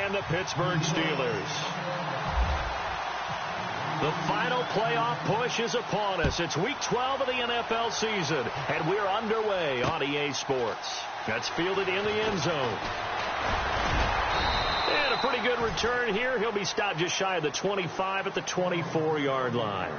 and the Pittsburgh Steelers. The final playoff push is upon us. It's Week 12 of the NFL season, and we're underway on EA Sports. That's fielded in the end zone. And a pretty good return here. He'll be stopped just shy of the 25 at the 24-yard line.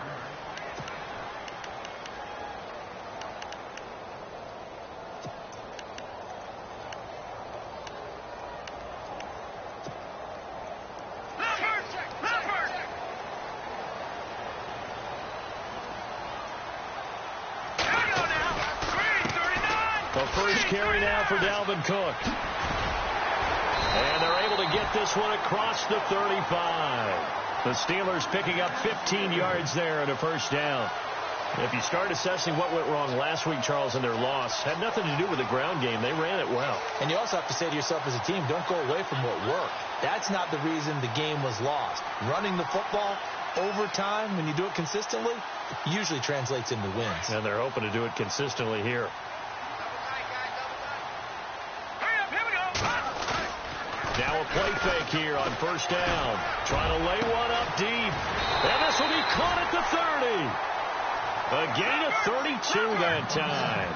The first carry now for Dalvin Cook. And they're able to get this one across the 35. The Steelers picking up 15 yards there and a first down. If you start assessing what went wrong last week, Charles, in their loss, had nothing to do with the ground game. They ran it well. And you also have to say to yourself as a team, don't go away from what worked. That's not the reason the game was lost. Running the football over time, when you do it consistently, usually translates into wins. And they're hoping to do it consistently here. Now a play fake here on first down. Trying to lay one up deep. And this will be caught at the 30. A gain of 32 that time.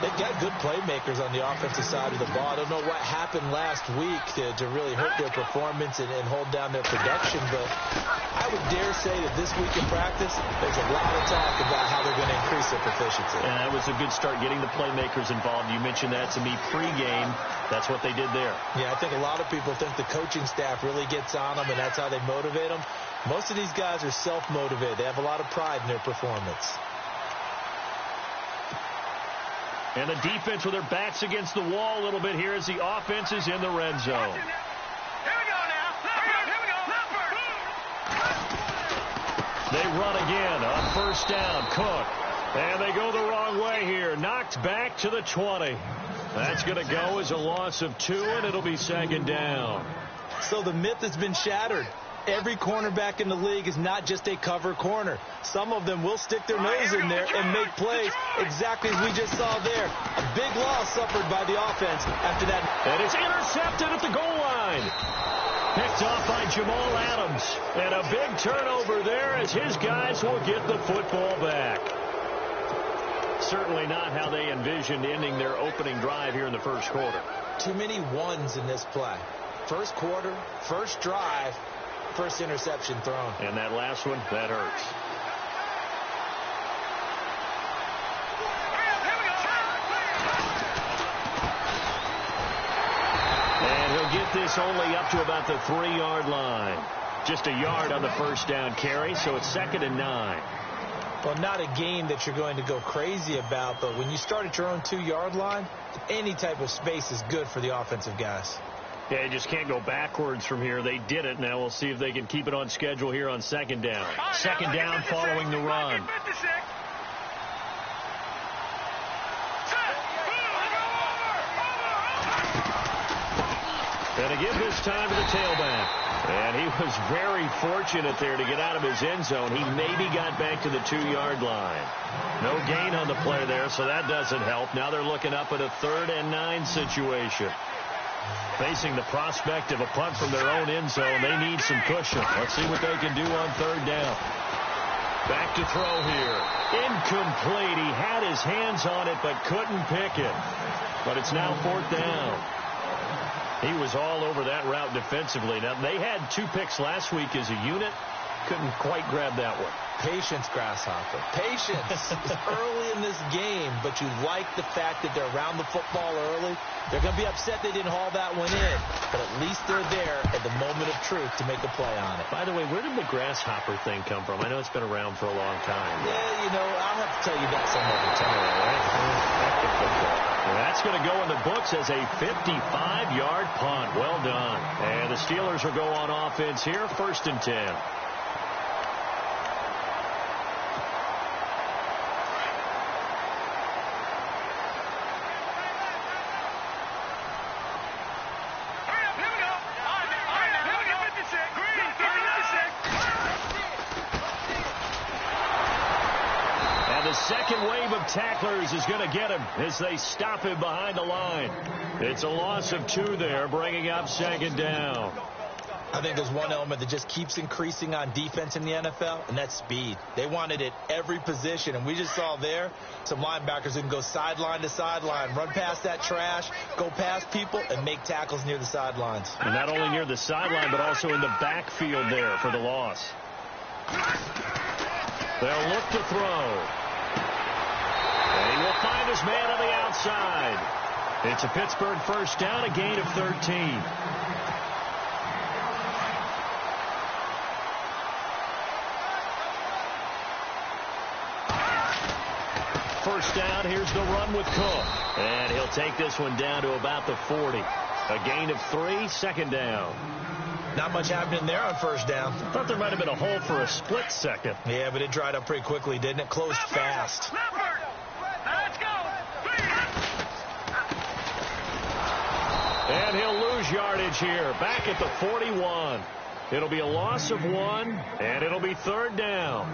They've got good playmakers on the offensive side of the ball. I don't know what happened last week to really hurt their performance and hold down their production, but I would dare say that this week in practice, there's a lot of talk about how they're going to increase their proficiency. And that was a good start, getting the playmakers involved. You mentioned that to me pregame. That's what they did there. Yeah, I think a lot of people think the coaching staff really gets on them, and that's how they motivate them. Most of these guys are self-motivated. They have a lot of pride in their performance. And the defense with their backs against the wall a little bit here as the offense is in the red zone. Here we go now. Here we go. They run again on first down. Cook. And they go the wrong way here. Knocked back to the 20. That's going to go as a loss of 2, and it'll be second down. So the myth has been shattered. Every cornerback in the league is not just a cover corner. Some of them will stick their nose in there and make plays exactly as we just saw there. A big loss suffered by the offense after that. And it's intercepted at the goal line. Picked off by Jamal Adams. And a big turnover there as his guys will get the football back. Certainly not how they envisioned ending their opening drive here in the first quarter. Too many ones in this play. First quarter, first drive. First interception thrown. And that last one, that hurts. And he'll get this only up to about the 3-yard line. Just a yard on the first down carry, so it's 2nd and 9. Well, not a game that you're going to go crazy about, but when you start at your own 2-yard line, any type of space is good for the offensive guys. Yeah, you just can't go backwards from here. They did it. Now we'll see if they can keep it on schedule here on second down. Second down following the run. And again this time to the tailback. And he was very fortunate there to get out of his end zone. He maybe got back to the 2-yard line. No gain on the play there, so that doesn't help. Now they're looking up at a 3rd and 9 situation. Facing the prospect of a punt from their own end zone, they need some cushion. Let's see what they can do on 3rd down. Back to throw here. Incomplete. He had his hands on it but couldn't pick it. But it's now 4th down. He was all over that route defensively. Now, they had 2 picks last week as a unit. Couldn't quite grab that one. Patience, Grasshopper. Patience. It's early in this game, but you like the fact that they're around the football early. They're going to be upset they didn't haul that one in, but at least they're there at the moment of truth to make a play on it. By the way, where did the Grasshopper thing come from? I know it's been around for a long time. Yeah, you know, I'll have to tell you that some other time, right? Well, that's going to go in the books as a 55-yard punt. Well done. And the Steelers will go on offense here, 1st and 10. The second wave of tacklers is going to get him as they stop him behind the line. It's a loss of 2 there, bringing up 2nd down. I think there's one element that just keeps increasing on defense in the NFL, and that's speed. They want it at every position, and we just saw there some linebackers who can go sideline to sideline, run past that trash, go past people, and make tackles near the sidelines. And not only near the sideline, but also in the backfield there for the loss. They'll look to throw. And he will find his man on the outside. It's a Pittsburgh first down, a gain of 13. First down, here's the run with Cook. And he'll take this one down to about the 40. A gain of 3, second down. Not much happening there on first down. I thought there might have been a hole for a split second. Yeah, but it dried up pretty quickly, didn't it? Closed fast. Let's go. And he'll lose yardage here, back at the 41. It'll be a loss of 1, and it'll be third down.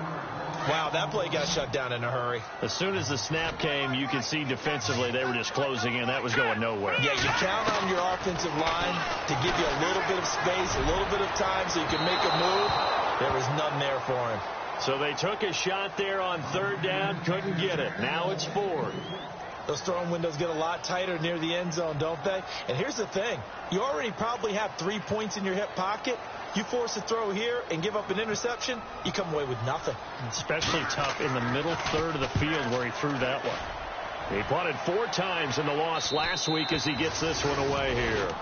Wow, that play got shut down in a hurry. As soon as the snap came, you could see defensively they were just closing in. That was going nowhere. Yeah, you count on your offensive line to give you a little bit of space, a little bit of time so you can make a move. There was none there for him. So they took a shot there on third down, couldn't get it. Now it's 4. Those throwing windows get a lot tighter near the end zone, don't they? And here's the thing. You already probably have 3 points in your hip pocket. You force a throw here and give up an interception, you come away with nothing. Especially tough in the middle third of the field where he threw that one. He punted 4 times in the loss last week as he gets this one away here.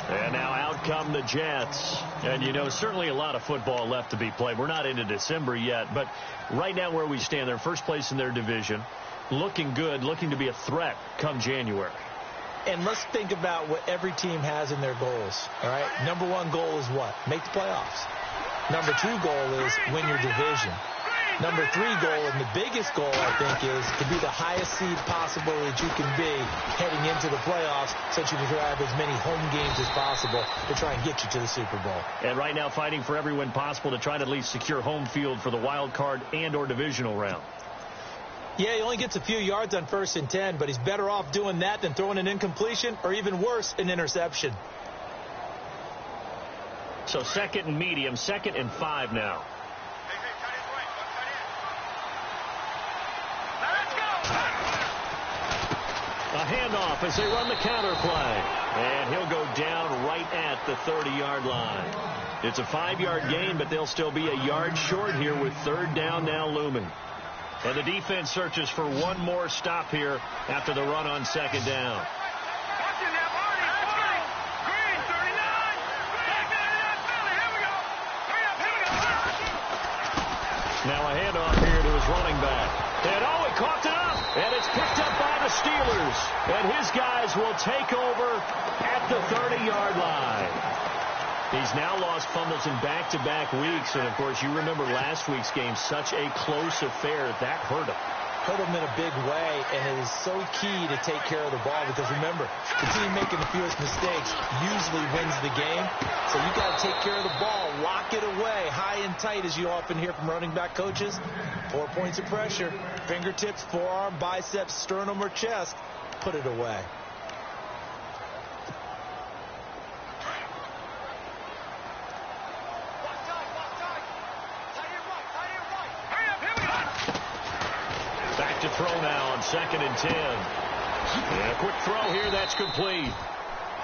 And now out come the Jets. And, you know, certainly a lot of football left to be played. We're not into December yet, but right now where we stand, they're first place in their division. Looking good, looking to be a threat come January. And let's think about what every team has in their goals, all right? Number 1 goal is what? Make the playoffs. Number 2 goal is win your division. Number 3 goal, and the biggest goal, I think, is to be the highest seed possible that you can be heading into the playoffs so that you can have as many home games as possible to try and get you to the Super Bowl. And right now fighting for every win possible to try to at least secure home field for the wild card and or divisional round. Yeah, he only gets a few yards on 1st and 10, but he's better off doing that than throwing an incompletion or even worse, an interception. So 2nd and medium, 2nd and 5 now. A handoff as they run the counter play. And he'll go down right at the 30-yard line. It's a 5-yard gain, but they'll still be a yard short here with third down now looming. And the defense searches for one more stop here after the run on 2nd down. Now a handoff here to his running back. And oh, he caught it up. And it's picked up by the Steelers. And his guys will take over at the 30-yard line. He's now lost fumbles in back-to-back weeks. And, of course, you remember last week's game, such a close affair. That hurt him. Hurt him in a big way, and it is so key to take care of the ball because, remember, the team making the fewest mistakes usually wins the game. So you got to take care of the ball, lock it away, high and tight, as you often hear from running back coaches. 4 points of pressure, fingertips, forearm, biceps, sternum, or chest. Put it away. Back to throw now on 2nd and 10. And a quick throw here, that's complete.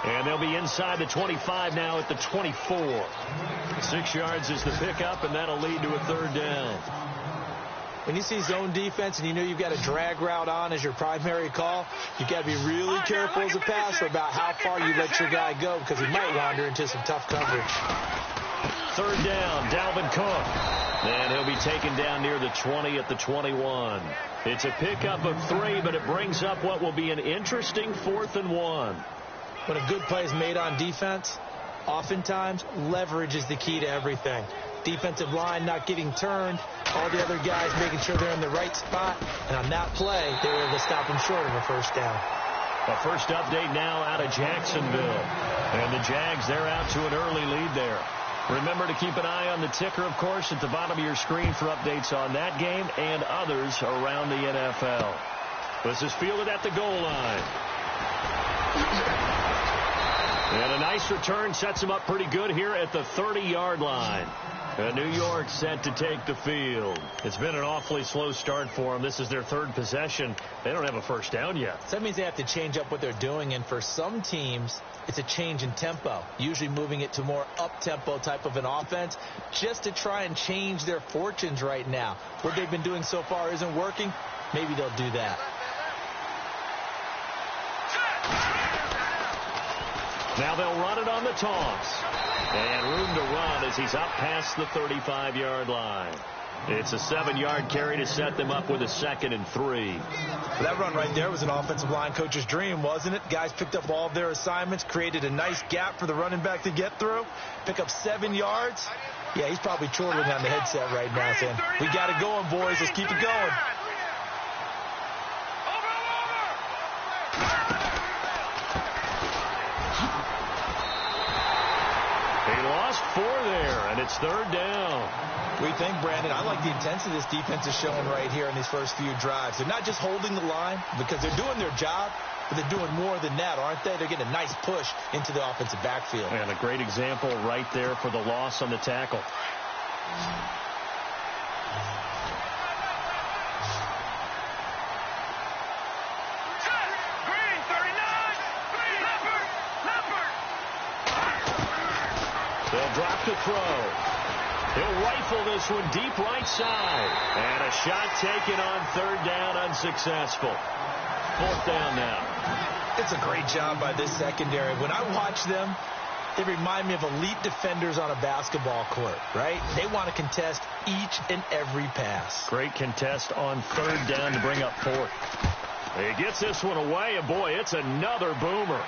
And they'll be inside the 25 now at the 24. 6 yards is the pickup, and that'll lead to a third down. When you see zone defense and you know you've got a drag route on as your primary call, you've got to be really careful as a passer about how far you let your guy go because he might wander into some tough coverage. Third down, Dalvin Cook. And he'll be taken down near the 20 at the 21. It's a pickup of 3, but it brings up what will be an interesting 4th and 1. When a good play is made on defense, oftentimes leverage is the key to everything. Defensive line not getting turned, all the other guys making sure they're in the right spot, and on that play, they were able to stop him short of a first down. A first update now out of Jacksonville. And the Jags, they're out to an early lead there. Remember to keep an eye on the ticker, of course, at the bottom of your screen for updates on that game and others around the NFL. This is fielded at the goal line. And a nice return sets him up pretty good here at the 30-yard line. New York set to take the field. It's been an awfully slow start for them. This is their third possession. They don't have a first down yet. So that means they have to change up what they're doing, and for some teams, it's a change in tempo, usually moving it to more up-tempo type of an offense just to try and change their fortunes right now. What they've been doing so far isn't working. Maybe they'll do that. Now they'll run it on the toss. And room to run as he's up past the 35-yard line. It's a 7-yard carry to set them up with a 2nd and 3. Well, that run right there was an offensive line coach's dream, wasn't it? Guys picked up all of their assignments, created a nice gap for the running back to get through, pick up 7 yards. Yeah, he's probably chortling on the headset right now saying, we got it going, boys. Let's keep it going. He lost 4 there, and it's 3rd down. What do you think, Brandon? I like the intensity this defense is showing right here in these first few drives. They're not just holding the line because they're doing their job, but they're doing more than that, aren't they? They're getting a nice push into the offensive backfield. And a great example right there for the loss on the tackle. They'll drop to throw. He'll rifle this one deep right side. And a shot taken on 3rd down, unsuccessful. 4th down now. It's a great job by this secondary. When I watch them, they remind me of elite defenders on a basketball court, right? They want to contest each and every pass. Great contest on 3rd down to bring up 4th. He gets this one away, and boy, it's another boomer.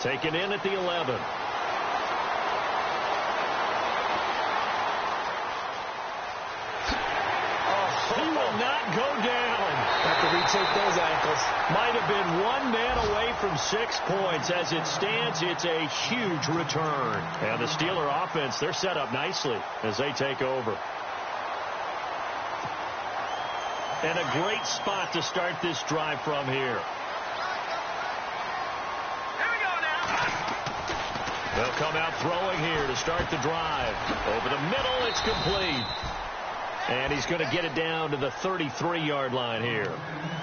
Taken in at the 11. He will not go down. Have to retake those ankles. Might have been 1 man away from 6 points. As it stands, it's a huge return. And the Steeler offense, they're set up nicely as they take over. And a great spot to start this drive from here. Here we go now. They'll come out throwing here to start the drive. Over the middle, it's complete. And he's going to get it down to the 33-yard line here.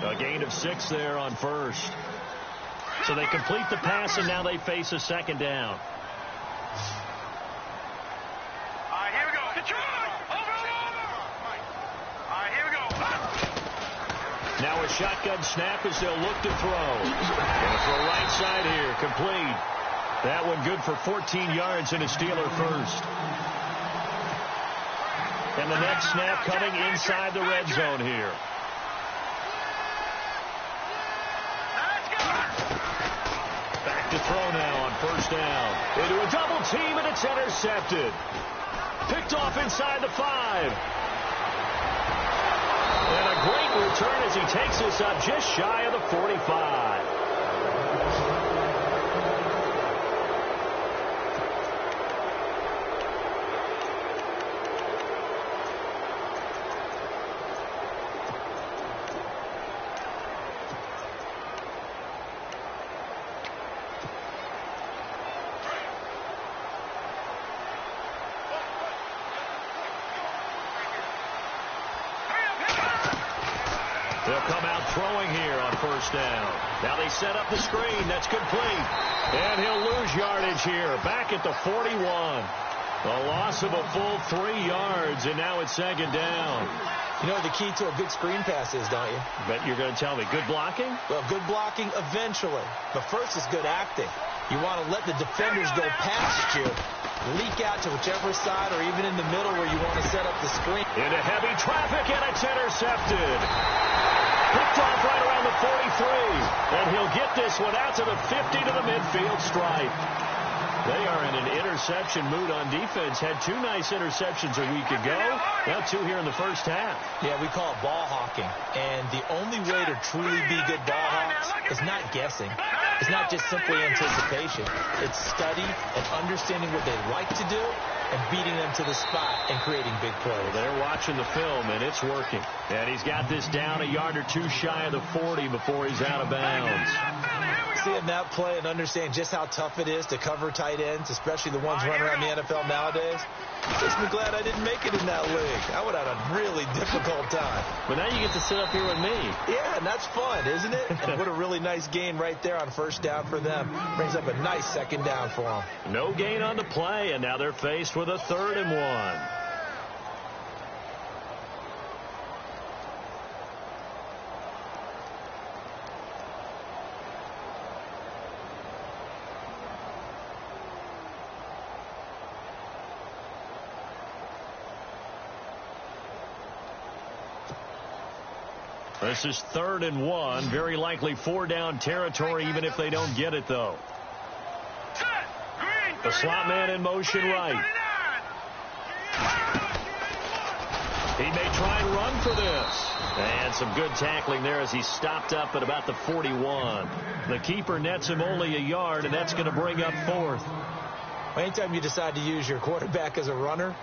A gain of 6 there on 1st. So they complete the pass, and now they face a 2nd down. All right, here we go. Control. Over. All right, here we go. Now a shotgun snap as they'll look to throw. Going to throw right side here. Complete. That one good for 14 yards and a Steeler first. And the next snap coming inside the red zone here. Back to throw now on 1st down. Into a double team, and it's intercepted. Picked off inside the 5. And a great return as he takes this up just shy of the 45. They'll come out throwing here on 1st down. Now they set up the screen. That's complete. And he'll lose yardage here. Back at the 41. A loss of a full 3 yards, and now it's 2nd down. You know what the key to a good screen pass is, don't you? Bet you're going to tell me. Good blocking? Well, good blocking eventually. But first is good acting. You want to let the defenders go past you, leak out to whichever side or even in the middle where you want to set up the screen. Into heavy traffic, and it's intercepted. Picked off right around the 43. And he'll get this one out to the 50 to the midfield stripe. They are in an interception mood on defense. Had 2 nice interceptions a week ago. Now 2 here in the first half. Yeah, we call it ball hawking. And the only way to truly be good ball hawks is not guessing. It's not just simply anticipation. It's study and understanding what they like to do and beating them to the spot and creating big plays. They're watching the film, and it's working. And he's got this down a yard or 2 shy of the 40 before he's out of bounds. seeing that play and understand just how tough it is to cover tight ends, especially the ones running around the NFL nowadays. Makes me glad I didn't make it in that league. I would have had a really difficult time. But now you get to sit up here with me. Yeah, and that's fun, isn't it? And what a really nice gain right there on first down for them. Brings up a nice second down for them. No gain on the play, and now they're faced with a 3rd and 1. This is 3rd and 1. Very likely 4-down territory, even if they don't get it, though. The slot man in motion right. He may try and run for this. And some good tackling there as he stopped up at about the 41. The keeper nets him only a yard, and that's going to bring up 4th. Anytime you decide to use your quarterback as a runner,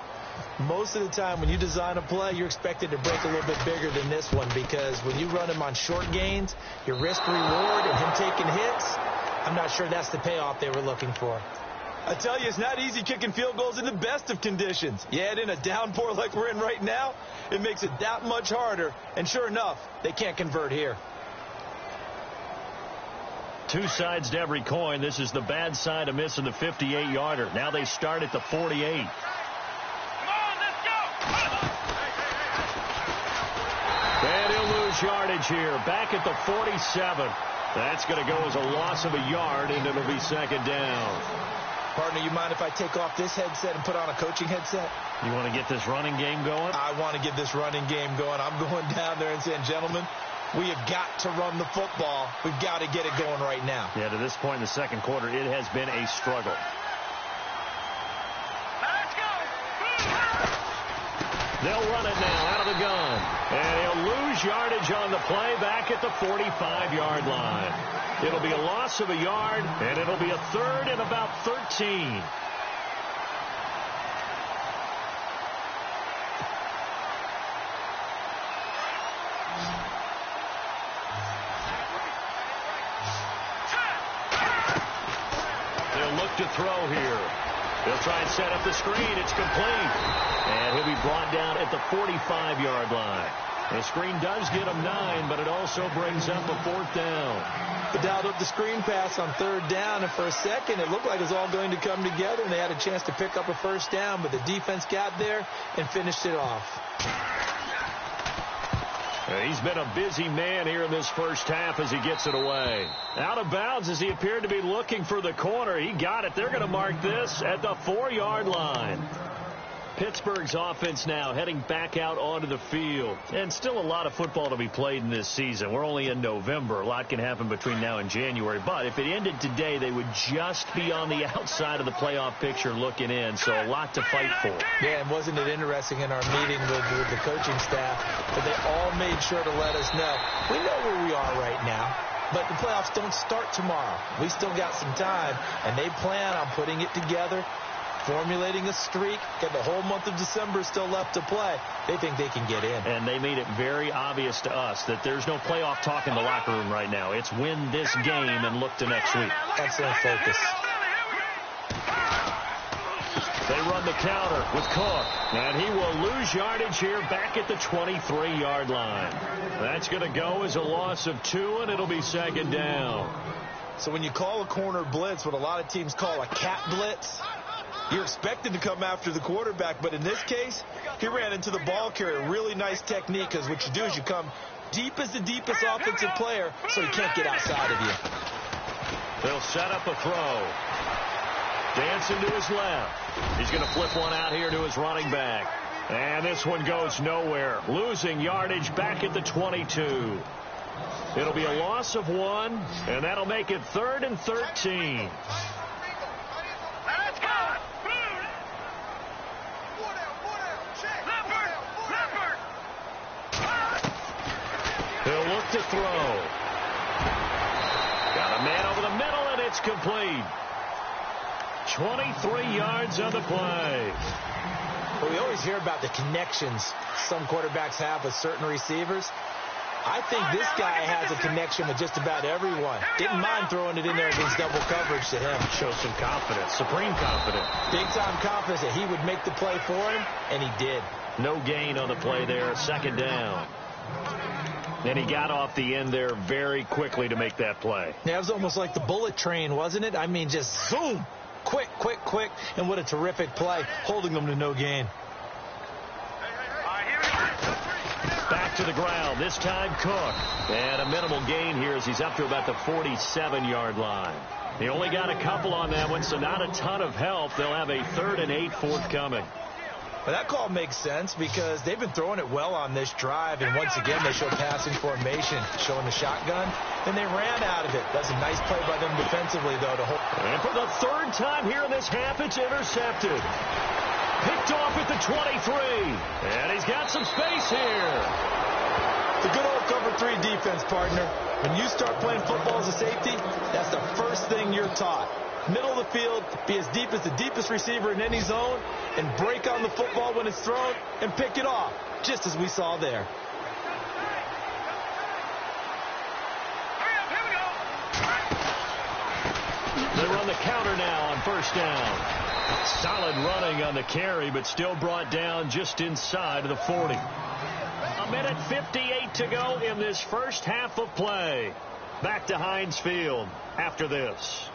most of the time when you design a play, you're expected to break a little bit bigger than this one, because when you run him on short gains, your risk reward and him taking hits, I'm not sure that's the payoff they were looking for. I tell you, it's not easy kicking field goals in the best of conditions. You add in a downpour like we're in right now, it makes it that much harder. And sure enough, they can't convert here. Two sides to every coin. This is the bad side of missing the 58-yarder. Now they start at the 48. And he'll lose yardage here. Back at the 47. That's going to go as a loss of a yard, and it'll be 2nd down. Partner, you mind if I take off this headset and put on a coaching headset? You want to get this running game going? I want to get this running game going. I'm going down there and saying, gentlemen, we have got to run the football. We've got to get it going right now. Yeah, to this point in the second quarter, it has been a struggle. They'll run it now out of the gun. And he'll lose yardage on the play back at the 45-yard line. It'll be a loss of a yard, and it'll be a 3rd and about 13. They'll look to throw here. They'll try and set up the screen. It's complete. And he'll be brought down at the 45-yard line. The screen does get him 9, but it also brings up a 4th down. They dialed up the screen pass on 3rd down, and for a second it looked like it was all going to come together, and they had a chance to pick up a 1st down, but the defense got there and finished it off. He's been a busy man here in this first half as he gets it away. Out of bounds as he appeared to be looking for the corner. He got it. They're going to mark this at the 4-yard line. Pittsburgh's offense now heading back out onto the field. And still a lot of football to be played in this season. We're only in November. A lot can happen between now and January. But if it ended today, they would just be on the outside of the playoff picture looking in. So a lot to fight for. Yeah, and wasn't it interesting in our meeting with the coaching staff that they all made sure to let us know, we know where we are right now, but the playoffs don't start tomorrow. We still got some time, and they plan on putting it together, formulating a streak, got the whole month of December still left to play. They think they can get in. And they made it very obvious to us that there's no playoff talk in the locker room right now. It's win this game and look to next week. Excellent focus. They run the counter with Cook, and he will lose yardage here back at the 23-yard line. That's going to go as a loss of 2, and it'll be 2nd down. So when you call a corner blitz, what a lot of teams call a cat blitz, you're expected to come after the quarterback, but in this case, he ran into the ball carrier. Really nice technique, because what you do is you come deep as the deepest offensive player, so he can't get outside of you. They'll set up a throw. Dancing to his left. He's going to flip one out here to his running back. And this one goes nowhere. Losing yardage back at the 22. It'll be a loss of 1, and that'll make it 3rd and 13. He'll look to throw. Got a man over the middle, and it's complete. 23 yards on the play. Well, we always hear about the connections some quarterbacks have with certain receivers. I think this guy has a connection with just about everyone. Didn't mind throwing it in there against double coverage to him. Shows some confidence, supreme confidence. Big-time confidence that he would make the play for him, and he did. No gain on the play there, second down. And he got off the end there very quickly to make that play. Yeah, it was almost like the bullet train, wasn't it? I mean, just zoom. Quick, quick, quick. And what a terrific play, holding them to no gain. Back to the ground, this time Cook. And a minimal gain here as he's up to about the 47-yard line. They only got a couple on that one, so not a ton of help. They'll have a 3rd and 8 forthcoming. Well, that call makes sense because they've been throwing it well on this drive, and once again they show passing formation, showing the shotgun. Then they ran out of it. That's a nice play by them defensively, though, to hold. And for the 3rd time here in this half, it's intercepted. Picked off at the 23. And he's got some space here. The good old cover 3 defense, partner. When you start playing football as a safety, that's the first thing you're taught. Middle of the field, be as deep as the deepest receiver in any zone, and break on the football when it's thrown and pick it off, just as we saw there. They run the counter now on 1st down. Solid running on the carry, but still brought down just inside of the 40. A minute 58 to go in this first half of play. Back to Heinz Field after this.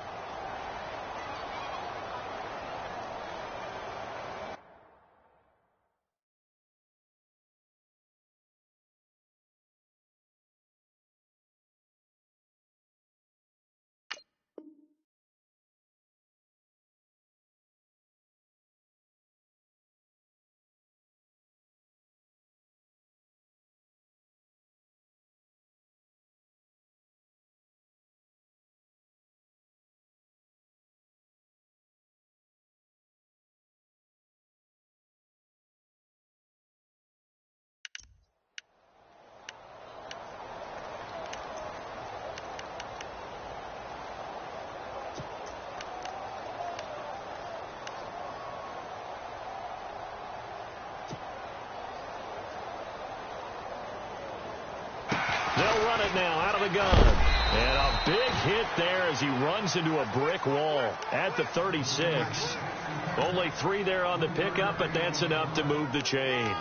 They'll run it now out of the gun. And a big hit there as he runs into a brick wall at the 36. Only 3 there on the pickup, but that's enough to move the chains.